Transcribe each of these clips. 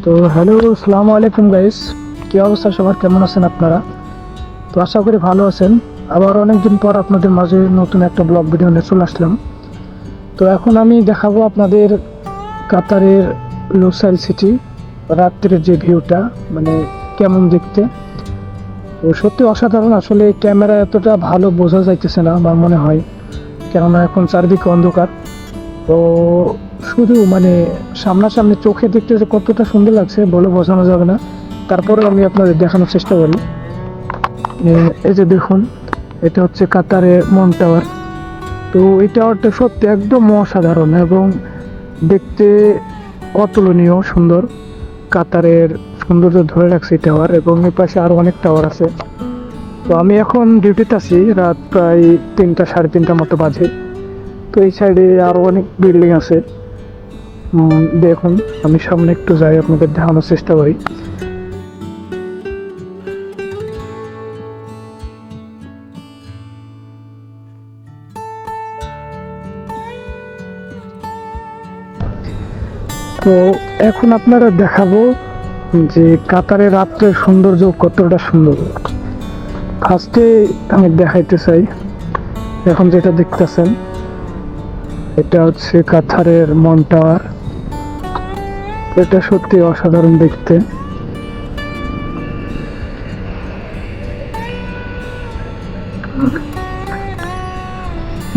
তো হ্যালো, আসসালামু আলাইকুম গাইস। কী অবস্থা সবার, কেমন আছেন আপনারা? তো আশা করি ভালো আছেন। আবার অনেকদিন পর আপনাদের মাঝে নতুন একটা ব্লগ ভিডিও নিয়ে চলে আসলাম। তো এখন আমি দেখাবো আপনাদের কাতারের লোসাইল সিটি রাত্রের যে ভিউটা, মানে কেমন দেখতে। তো সত্যি অসাধারণ। আসলে ক্যামেরা এতটা ভালো বোঝা যাইতেছে না আমার মনে হয়, কেননা এখন চারদিকে অন্ধকার। তো শুধু মানে সামনাসামনি চোখে দেখতে যে কতটা সুন্দর লাগছে বলে বোঝানো যাবে না। তারপরে আমি আপনাদের দেখানোর চেষ্টা করি। এই যে দেখুন, এটা হচ্ছে কাতারের মন টাওয়ার। তো এই টাওয়ারটা সত্যি একদম অসাধারণ এবং দেখতে অতুলনীয় সুন্দর। কাতারের সৌন্দর্য ধরে রাখছে এই টাওয়ার, এবং এর পাশে আরও অনেক টাওয়ার আছে। তো আমি এখন ডিউটিতে আছি, রাত প্রায় 3টা সাড়ে 3টার মতো বাজে। তো এই সাইডে আরও অনেক বিল্ডিং আছে। দেখুন, আমি সামনে একটু যাই, আপনাদের দেখানোর চেষ্টা করি। তো এখন আপনারা দেখাবো যে কাতারের রাত্রের সৌন্দর্য কতটা সুন্দর। ফার্স্টে আমি দেখাইতে চাই, এখন যেটা দেখতেছেন এটা হচ্ছে কাতারের মন টাওয়ার। এটা সত্যি অসাধারণ দেখতে।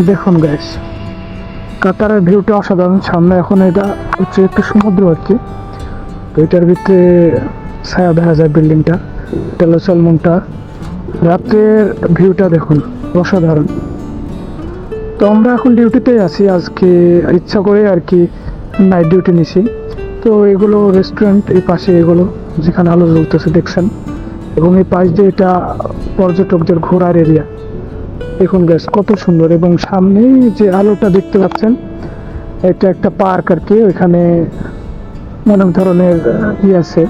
দেখুন গাইস, কাতারের ভিউটা অসাধারণ। সামনে এখন এটা হচ্ছে একটু সমুদ্র আর কি। তো এটার ভিতরে ছায়া দেখা যায় বিল্ডিংটা, এটা লোসাইল মন টাওয়ার। রাত্রের ভিউটা দেখুন, অসাধারণ। তো আমরা এখন ডিউটিতেই আছি আজকে, ইচ্ছা করে আর কি নাইট ডিউটি নিছি। তো এগুলো রেস্টুরেন্ট, এই পাশে এগুলো যেখানে আলো জ্বলতেছে দেখছেন, এবং এই পাশ দিয়ে এটা পর্যটকদের ঘোরার এরিয়া। দেখুন গ্যাস কত সুন্দর, এবং সামনেই যে আলোটা দেখতে পাচ্ছেন এটা একটা পার্ক আর কি। ওইখানে অনেক ধরনের আছে,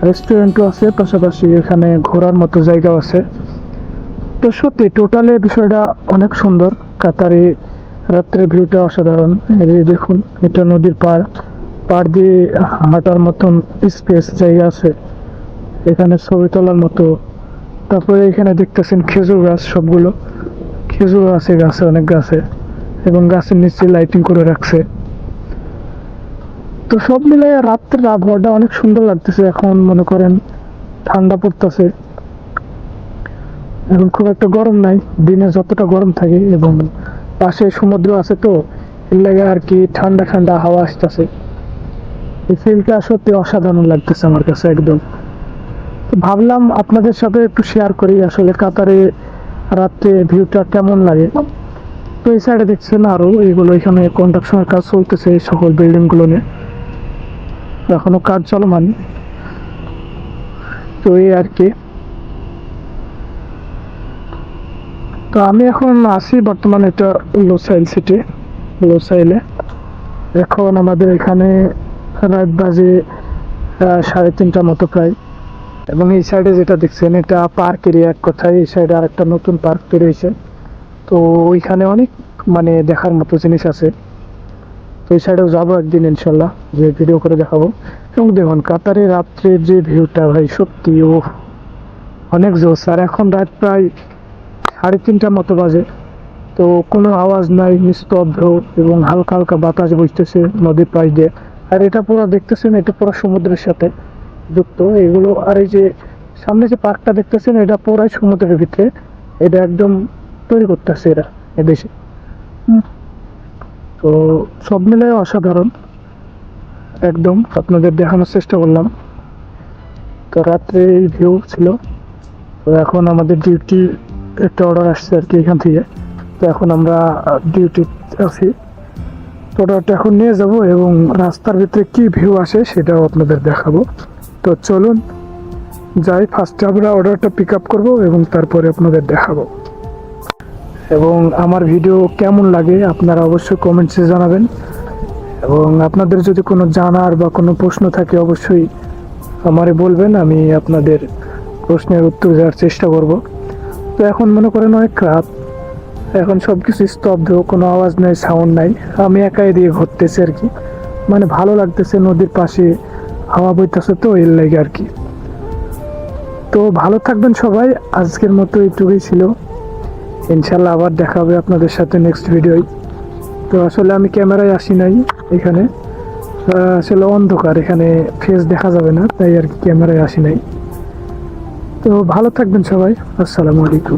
রেস্টুরেন্টও আছে, পাশাপাশি এখানে ঘোরার মতো জায়গাও আছে। তো সত্যি টোটালে বিষয়টা অনেক সুন্দর। কাতারে রাত্রের ভিউটা অসাধারণ। এই দেখুন, এটা নদীর পাড় দিয়ে হাঁটার মতন স্পেস জায়গা আছে, এখানে ছবি তোলার মতো। তারপরে এখানে দেখতেছেন খেজুর গাছ, সবগুলো খেজুর আছে, গাছে অনেক গাছে, এবং গাছের নিচে লাইটিং করে রাখছে। তো সব মিলাই রাত্রের আবহাওয়াটা অনেক সুন্দর লাগতেছে। এখন মনে করেন ঠান্ডা পড়তেছে, এখন খুব একটা গরম নাই, দিনে যতটা গরম থাকে, এবং পাশে সমুদ্র আছে, তো এর লাগে আর কি ঠান্ডা ঠান্ডা হাওয়া আসতেছে। এই ফিলটা সত্যি অসাধারণ লাগতেছে আমার কাছে একদম। তো ভাবলাম আপনাদের সাথে একটু শেয়ার করি আসলে কাতারে রাত্রে ভিউটা কেমন লাগে। তো এই সাইডে দেখছেন আরো এগুলো, এখানে কনস্ট্রাকশনের কাজ চলতেছে এই সকল বিল্ডিং গুলো নিয়ে, এখনো কাজ চলমান। তো এই আর কি। তো আমি এখন আছি বর্তমানে এটা লোসাইল সিটি, লোসাইলে। এখন আমাদের এখানে রাত বাজে 3:30টার মতো প্রায়। এবং এই সাইডে যেটা দেখছেন এটা পার্ক এরিয়া, এক কথায় এই সাইডে আর একটা নতুন পার্ক তৈরি হয়েছে। তো ওইখানে অনেক মানে দেখার মতো জিনিস আছে। তো এই সাইডেও যাবো একদিন ইনশাল্লাহ, যে ভিডিও করে দেখাবো। এবং দেখুন কাতারে রাত্রের যে ভিউটা, ভাই সত্যি ও অনেক জোস। আর এখন রাত প্রায় 3:30টার মতো বাজে। তো কোনো আওয়াজ নাই, নিস্তব্ধ, এবং হালকা হালকা বাতাস বইতেছে নদীর পাশ দিয়ে। আর এটা পুরো দেখতেছেন, এটা পুরো সমুদ্রের সাথে যুক্ত এগুলো। আর এই যে সামনে যে পার্কটা দেখতেছেন এটা পুরাই সমুদ্রের ভিতরে, এটা একদম তৈরি করতেছে এরা এদেশে। তো সব মিলে অসাধারণ একদম, আপনাদের দেখানোর চেষ্টা করলাম। তো রাত্রে এই ভিউ ছিল। তো এখন আমাদের ডিউটি একটা অর্ডার আসছে আর কি এখান থেকে। তো এখন আমরা ডিউটি আছি। তো অর্ডারটা এখন নিয়ে যাব, এবং রাস্তার ভিতরে কি ভিউ আসে সেটাও আপনাদের দেখাবো। তো চলুন যাই, ফার্স্টে আমরা অর্ডারটা পিক আপ করবো এবং তারপরে আপনাদের দেখাবো। এবং আমার ভিডিও কেমন লাগে আপনারা অবশ্যই কমেন্টসে জানাবেন, এবং আপনাদের যদি কোনো জানার বা কোনো প্রশ্ন থাকে অবশ্যই আমারে বলবেন, আমি আপনাদের প্রশ্নের উত্তর দেওয়ার চেষ্টা করব। তো এখন মনে করেন অনেক রাত, এখন সব কিছু স্তব্ধ, কোনো আওয়াজ নাই, সাউন্ড নাই। আমি একাই দিয়ে ঘুরতেছি আর কি, মানে ভালো লাগতেছে নদীর পাশে হাওয়া বইতেছে তো এর লাগে আর কি। তো ভালো থাকবেন সবাই, আজকের মতো এইটুকুই ছিল। ইনশাল্লাহ আবার দেখা হবে আপনাদের সাথে নেক্সট ভিডিওয়। তো আসলে আমি ক্যামেরায় আসি নাই এখানে, আসলে অন্ধকার, এখানে ফেস দেখা যাবে না, তাই আর কি ক্যামেরায় আসি নাই। তো ভালো থাকবেন সবাই, আসসালামু আলাইকুম।